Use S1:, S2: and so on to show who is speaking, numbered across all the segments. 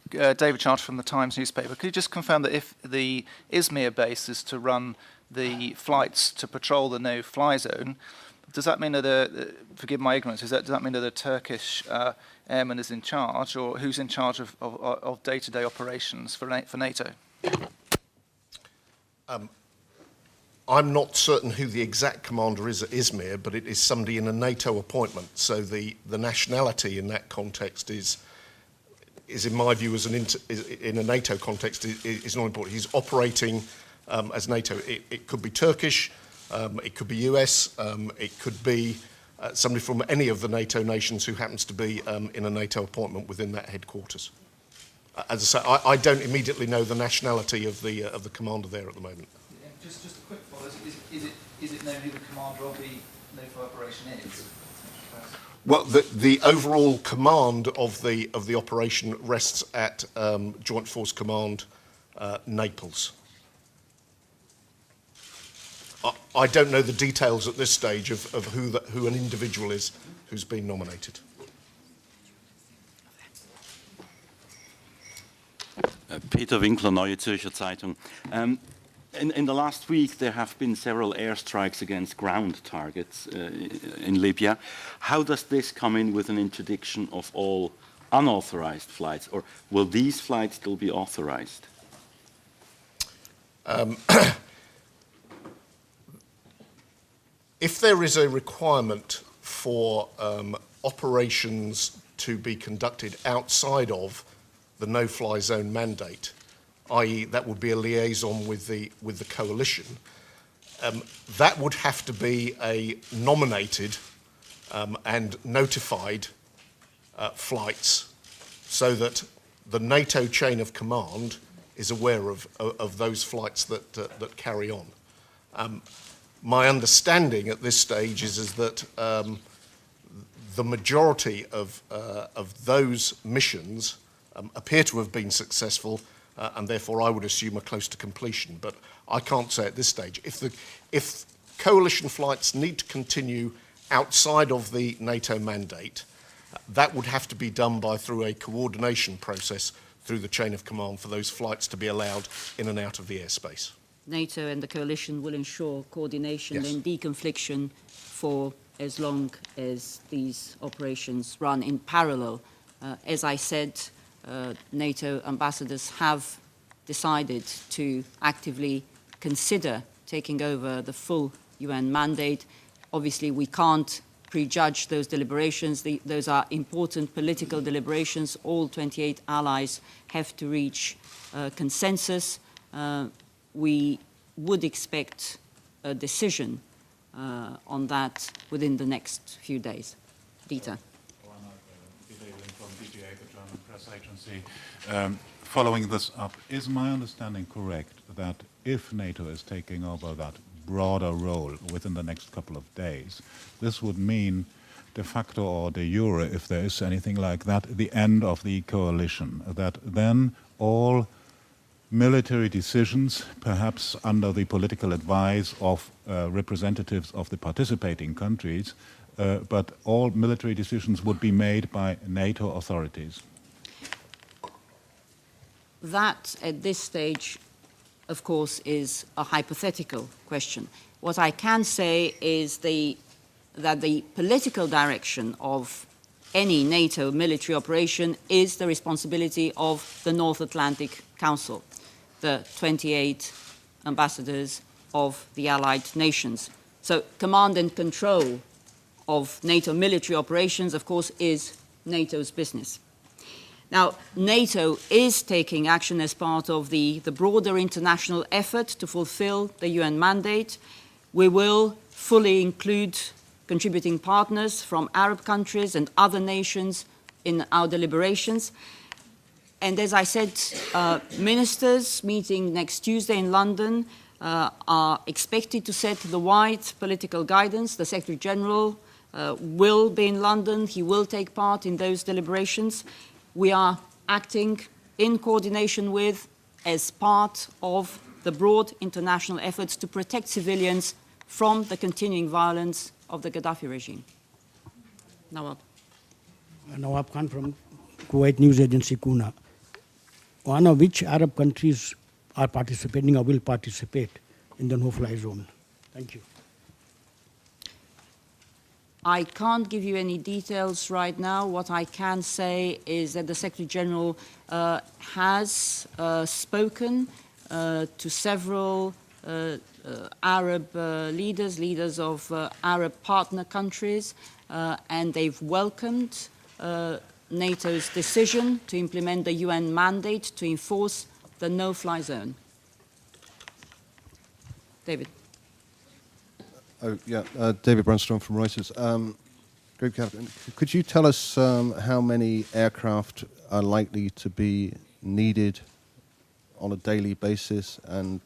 S1: David Charter from the Times newspaper. Could you just confirm that if the Izmir base is to run the flights to patrol the no-fly zone, does that mean that forgive my ignorance, does that mean that a Turkish airman is in charge, or who's in charge of day-to-day operations for NATO?
S2: I'm not certain who the exact commander is at Izmir, but it is somebody in a NATO appointment. So the nationality in that context is in my view, in a NATO context, is not important. He's operating as NATO. It could be Turkish, it could be US, it could be somebody from any of the NATO nations who happens to be in a NATO appointment within that headquarters. As I say, I don't immediately know the nationality of the commander there at the moment.
S1: Just a quick follow. Is it known who the commander of the no-fly operation is?
S2: Well, the overall command of the operation rests at Joint Force Command Naples. I don't know the details at this stage of who an individual is who's been nominated.
S3: Peter Winkler, Neue Zürcher Zeitung. In the last week, there have been several airstrikes against ground targets in Libya. How does this come in with an interdiction of all unauthorized flights, or will these flights still be authorized?
S2: If there is a requirement for operations to be conducted outside of the no-fly zone mandate, i.e. that would be a liaison with the coalition, that would have to be a nominated and notified flights, so that the NATO chain of command is aware of those flights that carry on. My understanding at this stage is that the majority of those missions appear to have been successful, and therefore I would assume are close to completion. But I can't say at this stage. If coalition flights need to continue outside of the NATO mandate, that would have to be done through a coordination process through the chain of command for those flights to be allowed in and out of the airspace.
S4: NATO and the coalition will ensure coordination
S2: Yes.
S4: and deconfliction for as long as these operations run in parallel. As I said, NATO ambassadors have decided to actively consider taking over the full UN mandate. Obviously, we can't prejudge those deliberations. Those are important political deliberations. All 28 allies have to reach consensus. We would expect a decision on that within the next few days. Dieter.
S5: From DPA, the German press agency. Following this up, is my understanding correct that if NATO is taking over that broader role within the next couple of days, this would mean de facto or de jure, if there is anything like that, the end of the coalition, that then all military decisions, perhaps under the political advice of representatives of the participating countries, but all military decisions would be made by NATO authorities?
S4: That, at this stage, of course, is a hypothetical question. What I can say is that the political direction of any NATO military operation is the responsibility of the North Atlantic Council, the 28 ambassadors of the allied nations. So command and control of NATO military operations, of course, is NATO's business. Now, NATO is taking action as part of the broader international effort to fulfill the UN mandate. We will fully include contributing partners from Arab countries and other nations in our deliberations. And as I said, ministers meeting next Tuesday in London are expected to set the wide political guidance. The Secretary General will be in London. He will take part in those deliberations. We are acting in coordination with, as part of the broad international efforts to protect civilians from the continuing violence of the Gaddafi regime. Nawab.
S6: Nawab Khan from Kuwait News Agency, Kuna. Oanu, which Arab countries are participating or will participate in the no-fly zone? Thank you.
S4: I can't give you any details right now. What I can say is that the Secretary General has spoken to several Arab leaders of Arab partner countries, and they've welcomed NATO's decision to implement the UN mandate to enforce the no-fly zone. David.
S7: David Brunstone from Reuters. Group Captain, could you tell us how many aircraft are likely to be needed on a daily basis and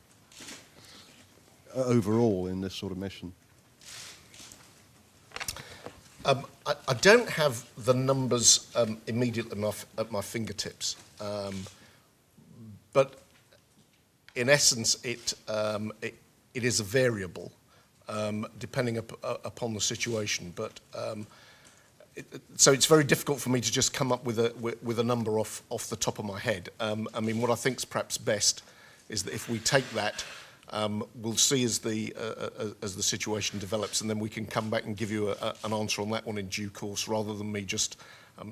S7: overall in this sort of mission?
S2: I don't have the numbers immediately enough at my fingertips, but in essence, it is a variable depending upon the situation. But so it's very difficult for me to just come up with a number off the top of my head. I mean, what I think is perhaps best is that if we take that. We'll see as the situation develops, and then we can come back and give you an answer on that one in due course, rather than me just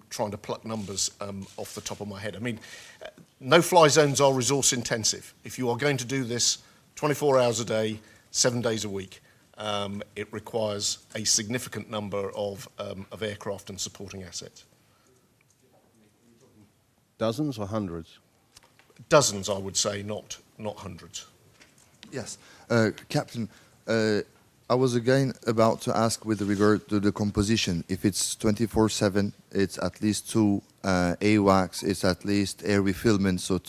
S2: trying to pluck numbers off the top of my head. I mean, no-fly zones are resource intensive. If you are going to do this 24 hours a day, 7 days a week, it requires a significant number of aircraft and supporting assets.
S7: Dozens or hundreds?
S2: Dozens, I would say, not hundreds.
S8: Yes, Captain, I was again about to ask with regard to the composition. If it's 24/7, it's at least 2 AWACS, it's at least air refillment, so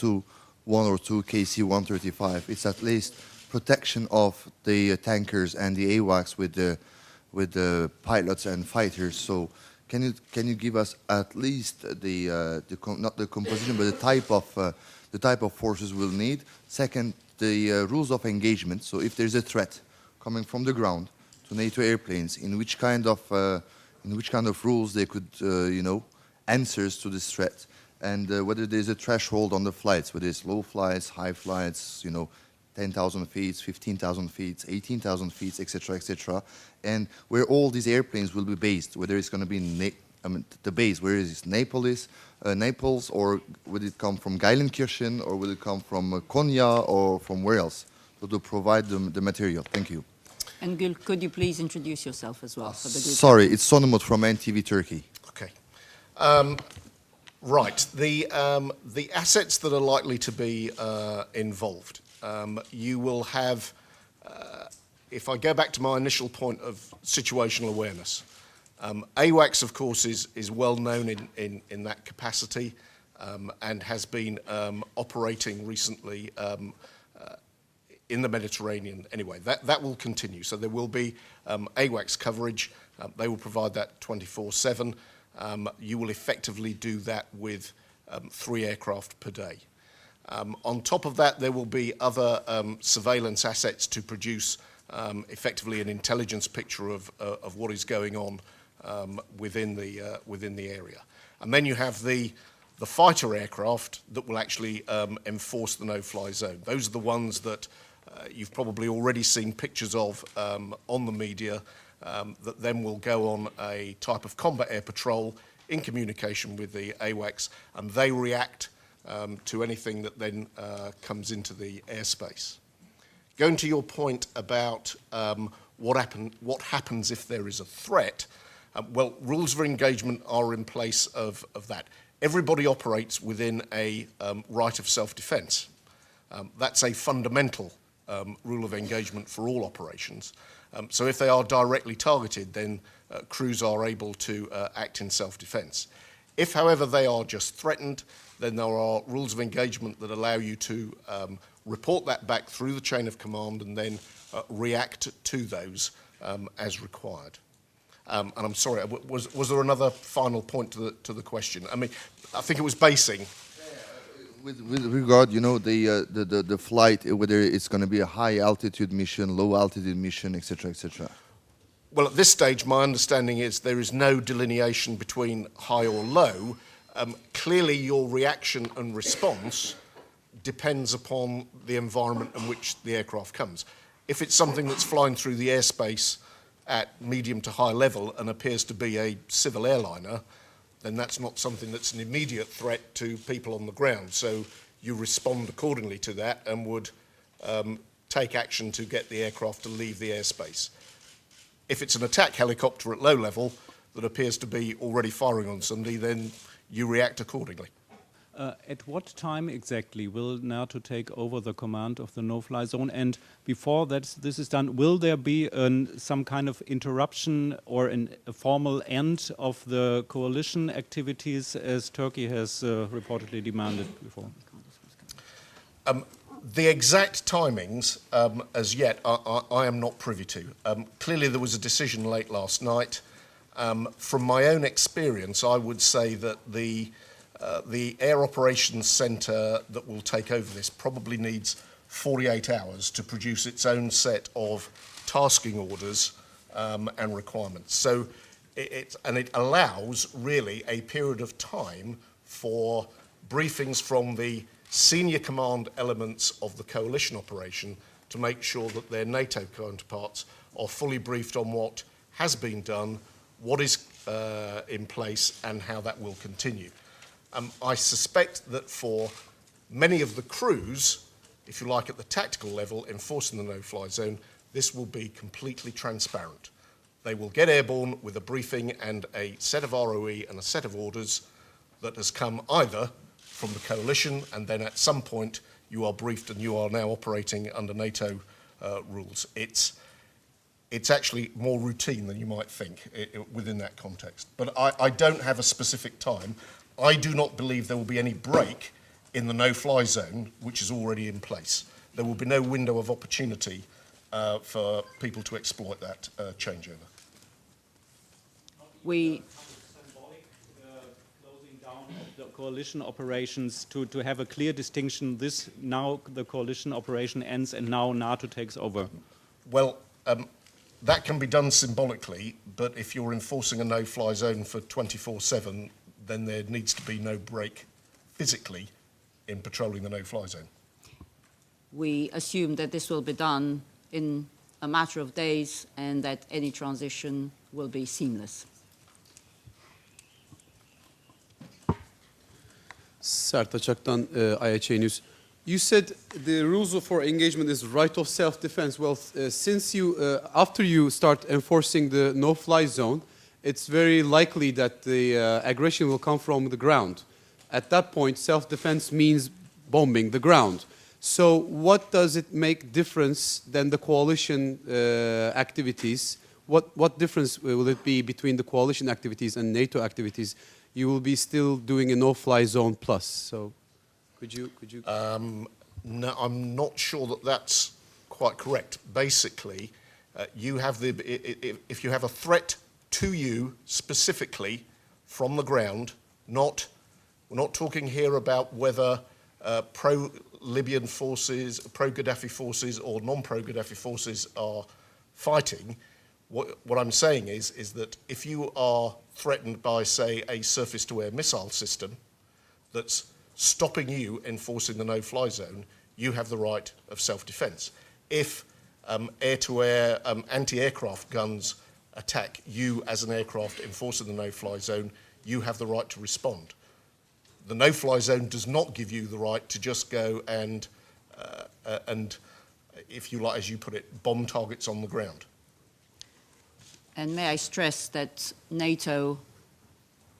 S8: 1 or 2 KC-135. It's at least protection of the tankers and the AWACS with the pilots and fighters. So can you give us at least not the composition, but the type of forces we'll need? Second, the rules of engagement. So if there's a threat coming from the ground to NATO airplanes, in which kind of rules they could, answers to this threat, and whether there's a threshold on the flights, whether it's low flights, high flights, 10,000 feet, 15,000 feet, 18,000 feet, etc., and where all these airplanes will be based, whether it's going to be the base, where is it, Naples, or will it come from Geilenkirchen, or will it come from Konya, or from where else, to provide the material? Thank you.
S4: And Gül, could you please introduce yourself as well? For the group?
S8: Sorry, it's Sonomut from NTV Turkey.
S2: Okay. Right. The assets that are likely to be involved, you will have, if I go back to my initial point of situational awareness, AWACS, of course, is well known in that capacity and has been operating recently in the Mediterranean. Anyway, that will continue. So there will be AWACS coverage. They will provide that 24/7. You will effectively do that with 3 aircraft per day. On top of that, there will be other surveillance assets to produce effectively an intelligence picture of what is going on within the area. And then you have the fighter aircraft that will actually enforce the no-fly zone. Those are the ones that you've probably already seen pictures of on the media, that then will go on a type of combat air patrol in communication with the AWACS, and they react to anything that then comes into the airspace. Going to your point about what happens if there is a threat, well, rules of engagement are in place of that. Everybody operates within a right of self-defence. That's a fundamental rule of engagement for all operations. So if they are directly targeted, then crews are able to act in self-defence. If, however, they are just threatened, then there are rules of engagement that allow you to report that back through the chain of command and then react to those as required. And I'm sorry, was there another final point to the question? I mean, I think it was basing.
S8: With regard, the flight, whether it's going to be a high altitude mission, low altitude mission, etc., etc.
S2: Well, at this stage, my understanding is there is no delineation between high or low. Clearly, your reaction and response depends upon the environment in which the aircraft comes. If it's something that's flying through the airspace at medium to high level and appears to be a civil airliner, then that's not something that's an immediate threat to people on the ground. So you respond accordingly to that and would take action to get the aircraft to leave the airspace. If it's an attack helicopter at low level that appears to be already firing on somebody, then you react accordingly.
S9: At what time exactly will NATO take over the command of the no-fly zone? And before that, this is done, will there be some kind of interruption or a formal end of the coalition activities, as Turkey has reportedly demanded before?
S2: The exact timings, as yet, I am not privy to. Clearly, there was a decision late last night. From my own experience, I would say that the Air Operations Centre that will take over this probably needs 48 hours to produce its own set of tasking orders and requirements. So it allows really a period of time for briefings from the senior command elements of the coalition operation to make sure that their NATO counterparts are fully briefed on what has been done, what is in place, and how that will continue. I suspect that for many of the crews, if you like, at the tactical level, enforcing the no-fly zone, this will be completely transparent. They will get airborne with a briefing and a set of ROE and a set of orders that has come either from the coalition, and then at some point you are briefed and you are now operating under NATO rules. It's actually more routine than you might think within that context. But I don't have a specific time. I do not believe there will be any break in the no-fly zone, which is already in place. There will be no window of opportunity for people to exploit that changeover.
S9: We closing down of the coalition operations to have a clear distinction. This now the coalition operation ends and now NATO takes over.
S2: Well, that can be done symbolically, but if you're enforcing a no-fly zone for 24/7, then there needs to be no break physically in patrolling the no-fly zone.
S4: We assume that this will be done in a matter of days and that any transition will be seamless.
S10: Sert Açak'tan IHA News. You said the rules for engagement is right of self-defense. Well, since you, after you start enforcing the no-fly zone, it's very likely that the aggression will come from the ground. At that point, self-defense means bombing the ground. So what does it make difference than the coalition activities? What difference will it be between the coalition activities and NATO activities? You will be still doing a no-fly zone plus. So could you?
S2: No, I'm not sure that that's quite correct. Basically, you have if you have a threat to you specifically from the ground, we're not talking here about whether pro-Libyan forces, pro-Gaddafi forces or non-pro-Gaddafi forces are fighting. What I'm saying is that if you are threatened by, say, a surface-to-air missile system that's stopping you enforcing the no-fly zone, you have the right of self-defense. If air-to-air anti-aircraft guns attack you as an aircraft enforcing the no-fly zone, you have the right to respond. The no-fly zone does not give you the right to just go and if you like, as you put it, bomb targets on the ground.
S4: And may I stress that NATO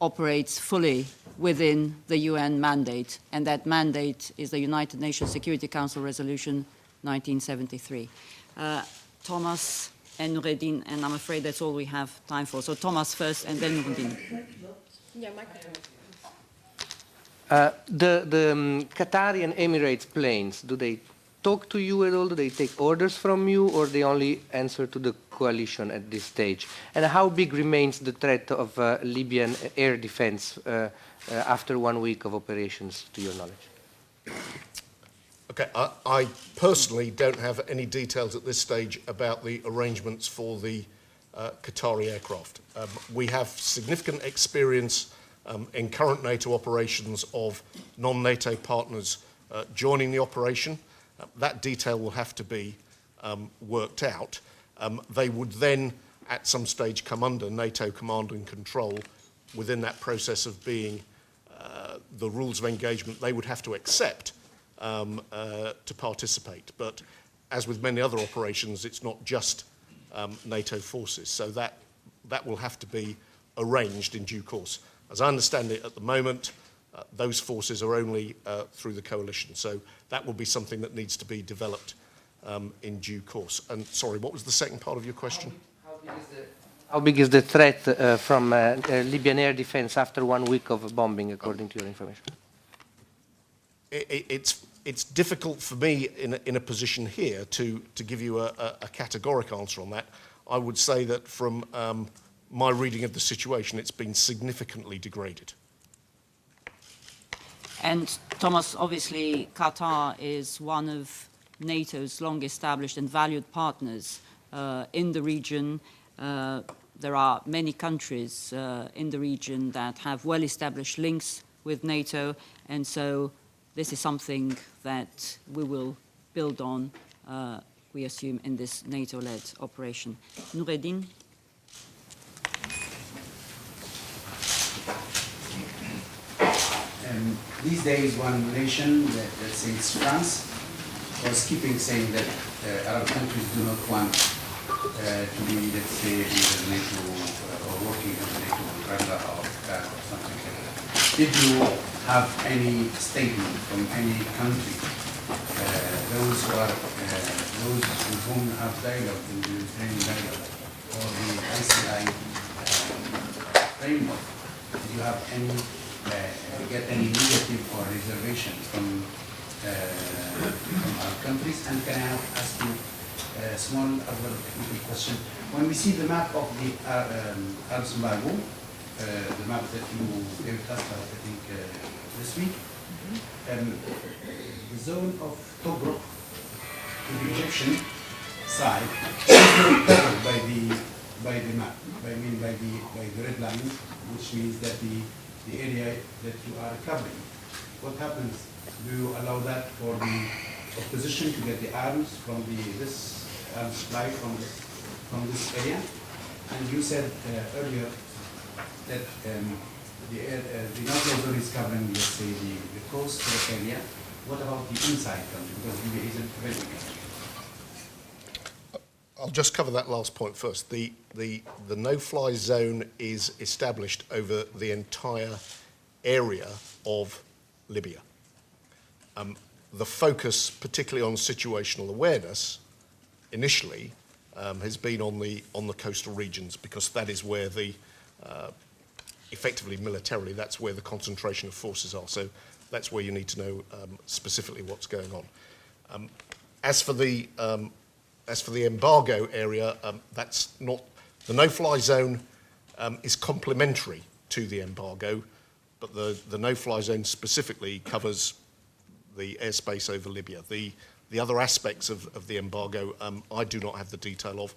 S4: operates fully within the UN mandate, and that mandate is the United Nations Security Council Resolution 1973. Thomas and Nureddin, and I'm afraid that's all we have time for. So Thomas first, and then Nureddin.
S11: Yeah, the Qatari and Emirates planes, do they talk to you at all? Do they take orders from you, or they only answer to the coalition at this stage? And how big remains the threat of Libyan air defense after 1 week of operations, to your knowledge?
S2: Okay, I personally don't have any details at this stage about the arrangements for the Qatari aircraft. We have significant experience in current NATO operations of non-NATO partners joining the operation. That detail will have to be worked out. They would then, at some stage, come under NATO command and control. Within that process of being the rules of engagement, they would have to accept to participate. But as with many other operations, it's not just NATO forces. So that will have to be arranged in due course. As I understand it at the moment, those forces are only through the coalition. So that will be something that needs to be developed in due course. And sorry, what was the second part of your question?
S11: How big is the threat from Libyan air defense after 1 week of bombing, according to your information?
S2: It's difficult for me in a position here to give you a categoric answer on that. I would say that from my reading of the situation, it's been significantly degraded.
S4: And Thomas, obviously, Qatar is one of NATO's long-established and valued partners in the region. There are many countries in the region that have well-established links with NATO, and so this is something that we will build on, we assume, in this NATO-led operation. Noureddin?
S12: These days, one nation, let's say it's France, was keeping saying that Arab countries do not want to be, let's say, either NATO or working under NATO umbrella or something like that. Did you have any statement from any country, those with whom you have dialogue in the Mediterranean dialogue or the ICI framework? Did you have any get any negative or reservation from our countries? And can I ask you a small other technical question? When we see the map of the Arabs embargo, the map that you gave us, I think, this week, the zone of Tobruk to the Egyptian side is not covered by the map. I mean by the red line, which means that the area that you are covering. What happens? Do you allow that for the opposition to get the arms from this arms supply from this area? And you said earlier that the no-fly zone is covering, let's say, the coast area. What about the inside country? Because Libya isn't a very big country.
S2: I'll just cover that last point first. The no-fly zone is established over the entire area of Libya. The focus, particularly on situational awareness, initially has been on the coastal regions, because that is where the effectively militarily, that's where the concentration of forces are. So that's where you need to know specifically what's going on. As for the embargo area, that's not, the no-fly zone is complementary to the embargo, but the no-fly zone specifically covers the airspace over Libya. The other aspects of the embargo, I do not have the detail of.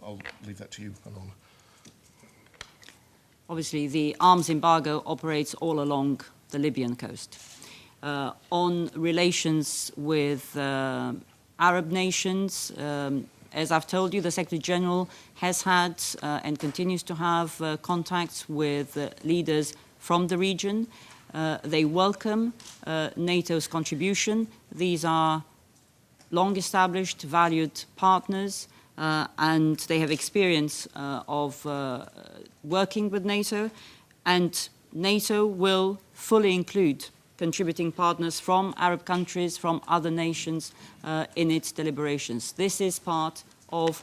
S2: I'll leave that to you, Alana.
S4: Obviously, the arms embargo operates all along the Libyan coast. On relations with Arab nations, as I've told you, the Secretary General has had and continues to have contacts with leaders from the region. They welcome NATO's contribution. These are long-established, valued partners, and they have experience of working with NATO, and NATO will fully include contributing partners from Arab countries, from other nations in its deliberations. This is part of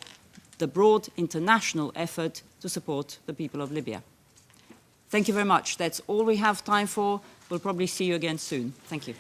S4: the broad international effort to support the people of Libya. Thank you very much. That's all we have time for. We'll probably see you again soon. Thank you.